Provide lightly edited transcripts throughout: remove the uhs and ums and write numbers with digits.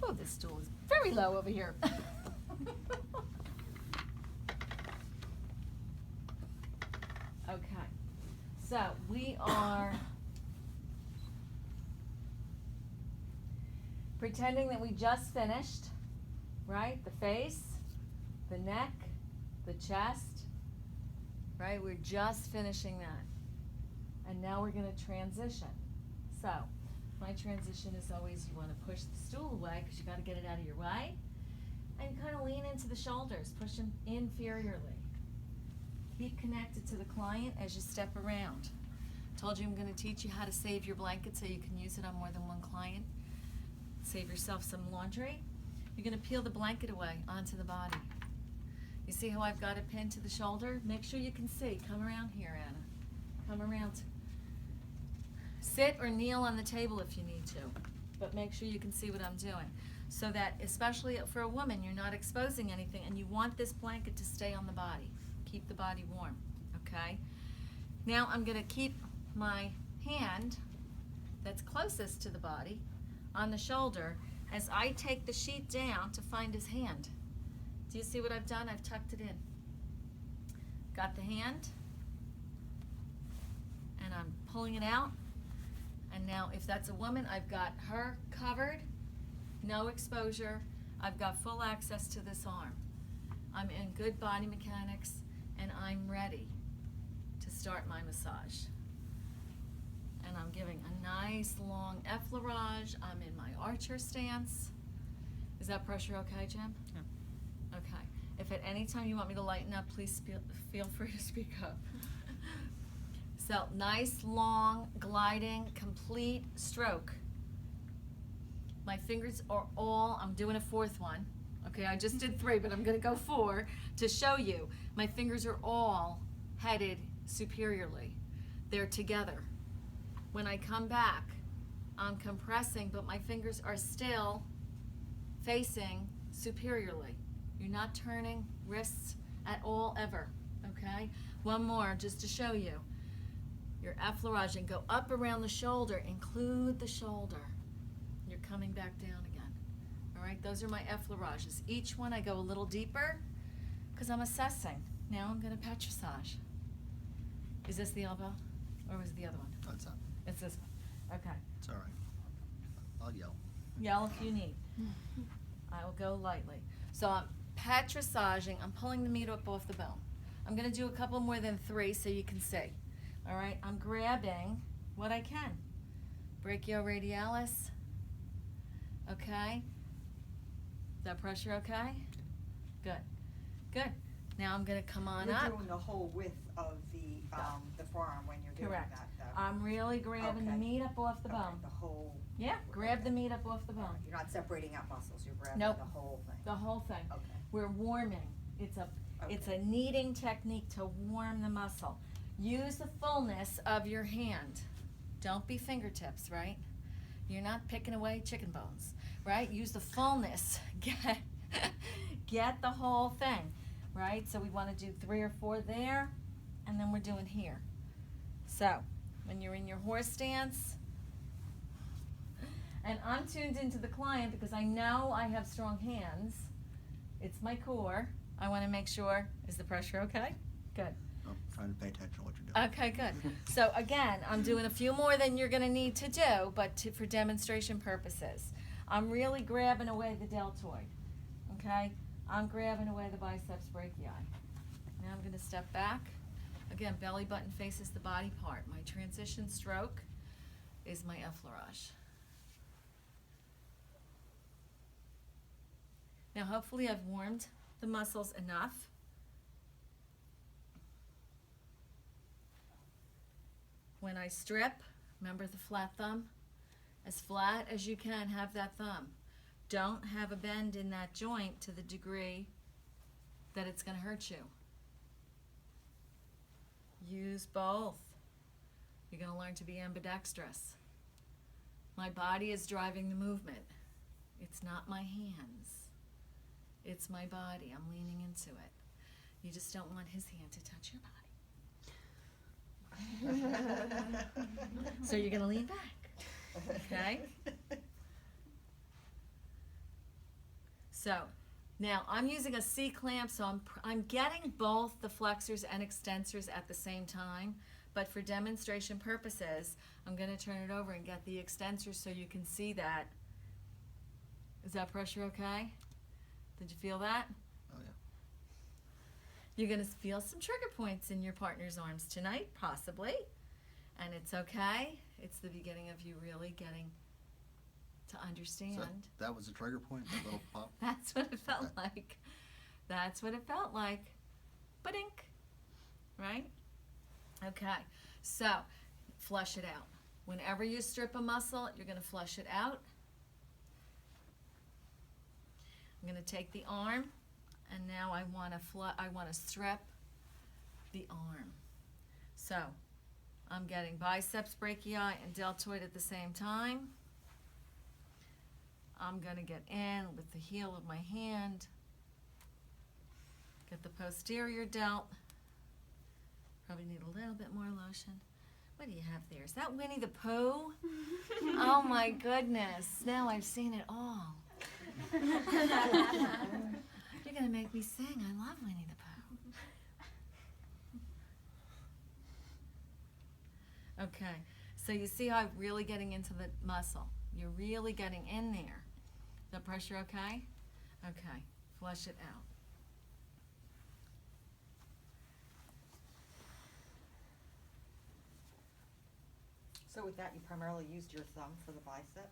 Oh, this stool is very low over here. Okay, so we are pretending that we just finished, right? The face, the neck, the chest, right? We're just finishing that. And now we're going to transition. So, my transition is always you want to push the stool away because you got to get it out of your way. And kind of lean into the shoulders, push them inferiorly. Keep connected to the client as you step around. Told you I'm going to teach you how to save your blanket so you can use it on more than one client. Save yourself some laundry. You're going to peel the blanket away onto the body. You see how I've got it pinned to the shoulder? Make sure you can see. Come around here, Anna. Come around. Sit or kneel on the table if you need to, but make sure you can see what I'm doing. So that, especially for a woman, you're not exposing anything, and you want this blanket to stay on the body. Keep the body warm, okay? Now I'm going to keep my hand that's closest to the body on the shoulder as I take the sheet down to find his hand. Do you see what I've done? I've tucked it in. Got the hand, and I'm pulling it out. And now if that's a woman, I've got her covered, no exposure. I've got full access to this arm. I'm in good body mechanics, and I'm ready to start my massage. And I'm giving a nice long effleurage. I'm in my archer stance. Is that pressure okay, Jim? Yeah. Okay. If at any time you want me to lighten up, please feel free to speak up. So, nice, long, gliding, complete stroke. My fingers are all, I'm doing a fourth one. Okay, I just did 3, but I'm going to go 4 to show you. My fingers are all headed superiorly. They're together. When I come back, I'm compressing, but my fingers are still facing superiorly. You're not turning wrists at all ever, okay? One more just to show you. Your effleurage, and go up around the shoulder, include the shoulder. You're coming back down again. All right, those are my effleurages. Each one I go a little deeper because I'm assessing. Now I'm going to Petrissage. Is this the elbow or was it the other one? That's up. It's this one. Okay. It's all right. I'll yell. Yell if you need. I will go lightly. So I'm Petrissaging. I'm pulling the meat up off the bone. I'm going to do a couple more than 3 so you can see. All right, I'm grabbing what I can. Brachioradialis. Okay. Is that pressure okay? Good. Good. Now I'm going to come on up. You're doing the whole width of the forearm when you're doing Correct. that. I'm really grabbing the Okay. meat up off the Okay, bone. the whole. Yeah, grab the meat up off the bone. You're not separating out muscles. You're grabbing Nope. the whole thing. The whole thing. Okay. We're warming. It's a kneading technique to warm the muscle. Use the fullness of your hand. Don't be fingertips, right? You're not picking away chicken bones, right? Use the fullness. Get the whole thing, right? So we want to do 3 or 4 there, and then we're doing here. So when you're in your horse stance, and I'm tuned into the client because I know I have strong hands. It's my core. I want to make sure, is the pressure okay? Good. I'm trying to pay attention to what you're doing. Okay, good. So again, I'm doing a few more than you're going to need to do, but for demonstration purposes. I'm really grabbing away the deltoid, okay? I'm grabbing away the biceps brachii. Now I'm going to step back. Again, belly button faces the body part. My transition stroke is my effleurage. Now hopefully I've warmed the muscles enough. When I strip, remember the flat thumb? As flat as you can, have that thumb. Don't have a bend in that joint to the degree that it's going to hurt you. Use both. You're going to learn to be ambidextrous. My body is driving the movement. It's not my hands. It's my body. I'm leaning into it. You just don't want his hand to touch your body. So you're going to lean back, okay? So now I'm using a C-clamp, so I'm getting both the flexors and extensors at the same time, but for demonstration purposes, I'm going to turn it over and get the extensors so you can see that. Is that pressure okay? Did you feel that? Oh, yeah. You're going to feel some trigger points in your partner's arms tonight, possibly, and it's okay. It's the beginning of you really getting to understand. So that was a trigger point, that little pop? That's what it felt like. That's what it felt like. Ba-dink. Right? Okay. So, flush it out. Whenever you strip a muscle, you're going to flush it out. I'm going to take the arm, and now I want to strip the arm. So, I'm getting biceps brachii and deltoid at the same time. I'm going to get in with the heel of my hand, get the posterior delt. Probably need a little bit more lotion. What do you have there? Is that Winnie the Pooh? Oh my goodness, now I've seen it all. You're going to make me sing. I love Winnie the Pooh. Okay, so you see how I'm really getting into the muscle. You're really getting in there. Is that pressure okay? Okay, flush it out. So with that, you primarily used your thumb for the bicep?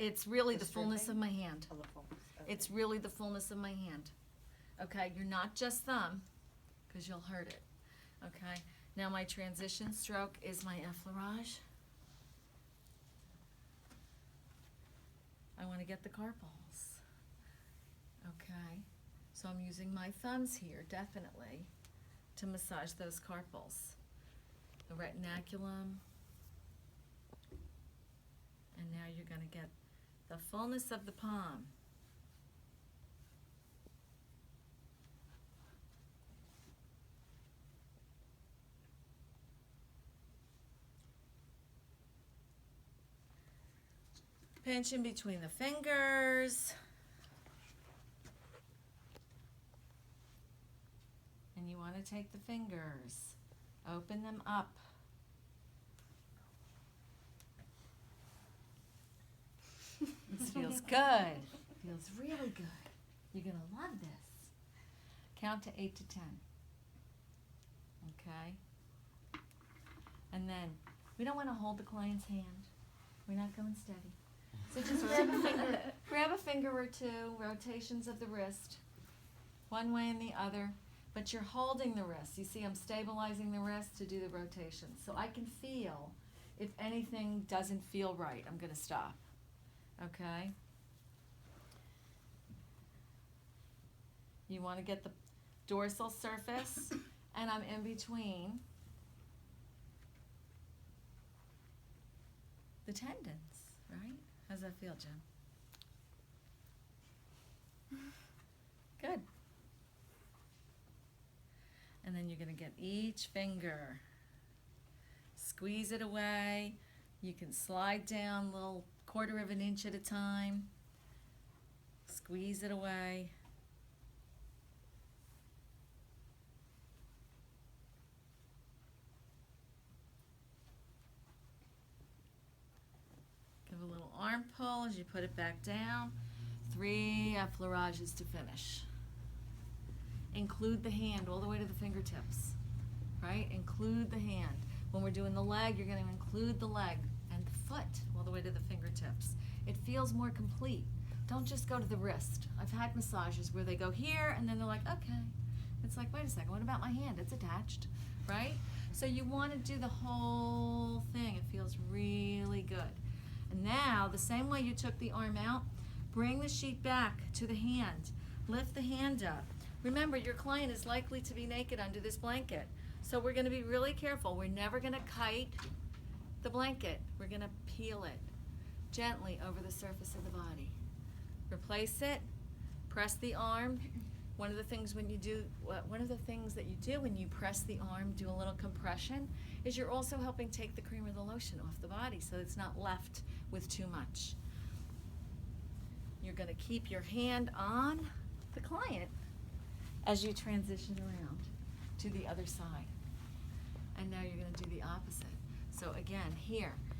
It's really the fullness of stripping? my hand. Oh, the fullness, okay. It's really the fullness of my hand. Okay, you're not just thumb, because you'll hurt it. Okay, now my transition stroke is my Effleurage. I want to get the carpals. Okay, so I'm using my thumbs here, definitely, to massage those carpals. The retinaculum. And now you're going to get the fullness of the palm. Pinch in between the fingers. And you want to take the fingers, open them up. This feels good. Feels really good. You're going to love this. Count to 8 to 10. Okay? And then, we don't want to hold the client's hand. We're not going steady. So just grab a finger or two, rotations of the wrist, one way and the other, but you're holding the wrist. You see I'm stabilizing the wrist to do the rotation. So I can feel if anything doesn't feel right, I'm going to stop. Okay? You want to get the dorsal surface, and I'm in between the tendons, right? How's that feel, Jim? Good. And then you're going to get each finger. Squeeze it away. You can slide down a little 1/4 of an inch at a time. Squeeze it away. Give a little arm pull as you put it back down. 3 effleurages to finish. Include the hand all the way to the fingertips, right? Include the hand. When we're doing the leg, you're going to include the leg and the foot all the way to the fingertips. It feels more complete. Don't just go to the wrist. I've had massages where they go here and then they're like, okay. It's like, wait a second, what about my hand? It's attached, right? So you want to do the whole thing. It feels really good. And now, the same way you took the arm out, bring the sheet back to the hand. Lift the hand up. Remember, your client is likely to be naked under this blanket. So we're going to be really careful. We're never going to kite the blanket. We're going to peel it gently over the surface of the body. Replace it. Press the arm. One of the things that you do when you press the arm, do a little compression, is you're also helping take the cream or the lotion off the body so it's not left with too much. gonna keep your hand on the client as you transition around to the other side. And now you're gonna do the opposite. So again, here,